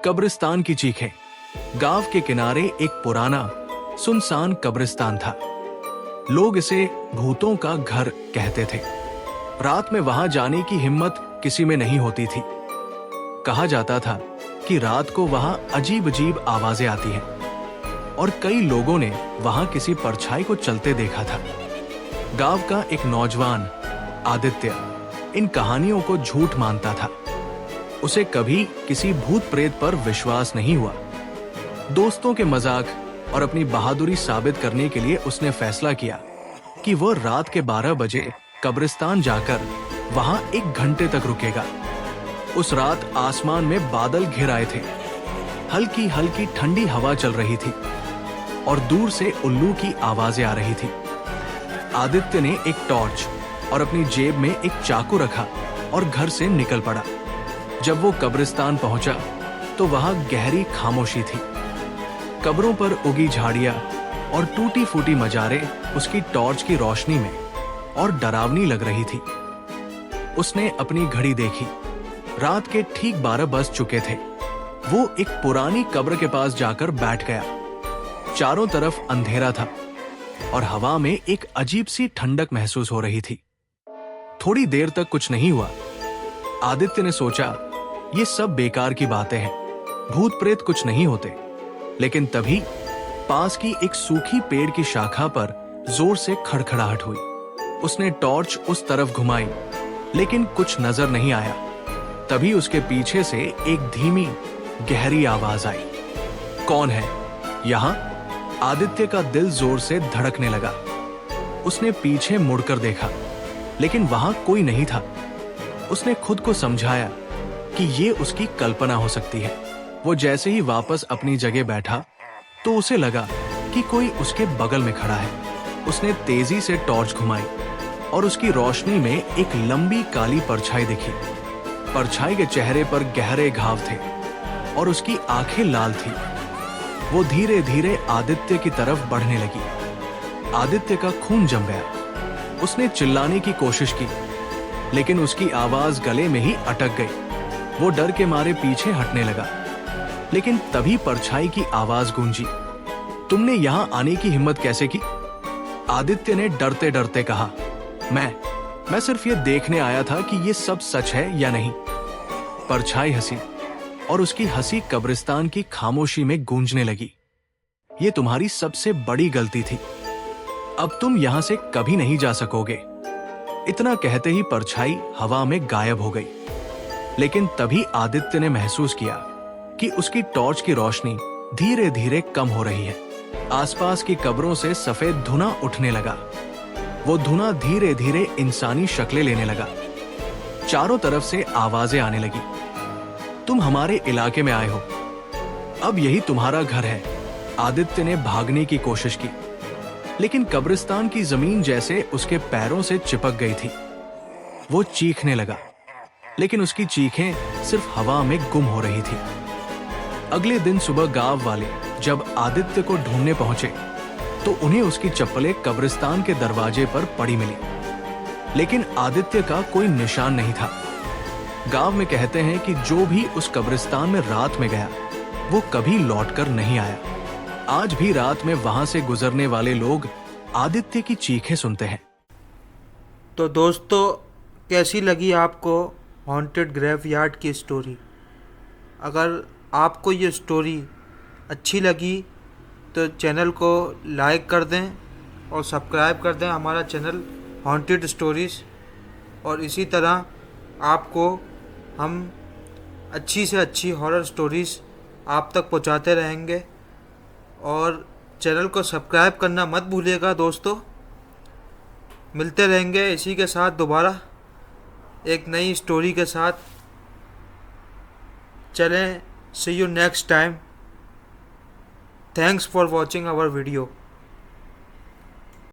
कब्रिस्तान की चीखें। गांव के किनारे एक पुराना सुनसान कब्रिस्तान था। लोग इसे भूतों का घर कहते थे। रात में वहां जाने की हिम्मत किसी में नहीं होती थी। कहा जाता था कि रात को वहां अजीब अजीब आवाजें आती हैं और कई लोगों ने वहां किसी परछाई को चलते देखा था। गांव का एक नौजवान आदित्य इन कहानियों को झूठ मानता था। उसे कभी किसी भूत प्रेत पर विश्वास नहीं हुआ। दोस्तों के मजाक और अपनी बहादुरी साबित करने के लिए उसने फैसला किया कि वो रात के 12 बजे कब्रिस्तान जाकर वहां 1 घंटे तक रुकेगा। उस रात आसमान में बादल घिर आए थे, हल्की हल्की ठंडी हवा चल रही थी और दूर से उल्लू की आवाजें आ रही थी। आदित्य ने एक टॉर्च और अपनी जेब में एक चाकू रखा और घर से निकल पड़ा। जब वो कब्रिस्तान पहुंचा तो वहां गहरी खामोशी थी। कब्रों पर उगी झाड़ियां और टूटी फूटी मजारें उसकी टॉर्च की रोशनी में और डरावनी लग रही थी। उसने अपनी घड़ी देखी। रात के ठीक 12 बज चुके थे। वो एक पुरानी कब्र के पास जाकर बैठ गया। चारों तरफ अंधेरा था और हवा में एक अजीब सी ठंडक महसूस हो रही थी। थोड़ी देर तक कुछ नहीं हुआ। आदित्य ने सोचा, ये सब बेकार की बातें हैं, भूत प्रेत कुछ नहीं होते। लेकिन तभी पास की एक सूखी पेड़ की शाखा पर जोर से खड़खड़ाहट हुई। उसने टॉर्च उस तरफ घुमाई, लेकिन कुछ नजर नहीं आया। तभी उसके पीछे से एक धीमी गहरी आवाज आई। कौन है यहां? आदित्य का दिल जोर से धड़कने लगा। उसने पीछे मुड़कर देखा, लेकिन वहां कोई नहीं था। उसने खुद को समझाया कि ये उसकी कल्पना हो सकती है। वो जैसे ही वापस अपनी जगह बैठा तो उसे लगा कि कोई उसके बगल में खड़ा है। उसने तेजी से टॉर्च घुमाई और उसकी रोशनी में एक लंबी काली परछाई दिखी। परछाई के चेहरे पर गहरे घाव थे और उसकी आंखें लाल थी। वो धीरे धीरे आदित्य की तरफ बढ़ने लगी। आदित्य का खून जम गया। उसने चिल्लाने की कोशिश की, लेकिन उसकी आवाज गले में ही अटक गई। वो डर के मारे पीछे हटने लगा, लेकिन तभी परछाई की आवाज गूंजी। तुमने यहां आने की हिम्मत कैसे की? आदित्य ने डरते डरते कहा, मैं सिर्फ ये देखने आया था कि ये सब सच है या नहीं। परछाई हंसी और उसकी हंसी कब्रिस्तान की खामोशी में गूंजने लगी। ये तुम्हारी सबसे बड़ी गलती थी। अब तुम यहां से कभी नहीं जा सकोगे। इतना कहते ही परछाई हवा में गायब हो गई। लेकिन तभी आदित्य ने महसूस किया कि उसकी टॉर्च की रोशनी धीरे धीरे कम हो रही है। आसपास की कब्रों से सफेद धुआं उठने लगा। वो धुआं धीरे धीरे इंसानी शक्लें लेने लगा। चारों तरफ से आवाजें आने लगी। तुम हमारे इलाके में आए हो, अब यही तुम्हारा घर है। आदित्य ने भागने की कोशिश की, लेकिन कब्रिस्तान की जमीन जैसे उसके पैरों से चिपक गई थी। वो चीखने लगा, लेकिन उसकी चीखें सिर्फ हवा में गुम हो रही थी। अगले दिन सुबह गांव वाले जब आदित्य को ढूंढने पहुंचे तो उन्हें उसकी चप्पलें कब्रिस्तान के दरवाजे पर पड़ी मिली, लेकिन आदित्य का कोई निशान नहीं था। गांव में कहते हैं कि जो भी उस कब्रिस्तान में रात में गया वो कभी लौटकर नहीं आया। आज भी रात में वहां से गुजरने वाले लोग आदित्य की चीखें सुनते हैं। तो दोस्तों, कैसी लगी आपको हॉन्टेड ग्रेवयार्ड की स्टोरी? अगर आपको ये स्टोरी अच्छी लगी तो चैनल को लाइक कर दें और सब्सक्राइब कर दें हमारा चैनल हॉन्टेड स्टोरीज़। और इसी तरह आपको हम अच्छी से अच्छी हॉरर स्टोरीज़ आप तक पहुंचाते रहेंगे। और चैनल को सब्सक्राइब करना मत भूलिएगा दोस्तों। मिलते रहेंगे इसी के साथ दोबारा एक नई स्टोरी के साथ। चलें, see you next time. Thanks for watching our video.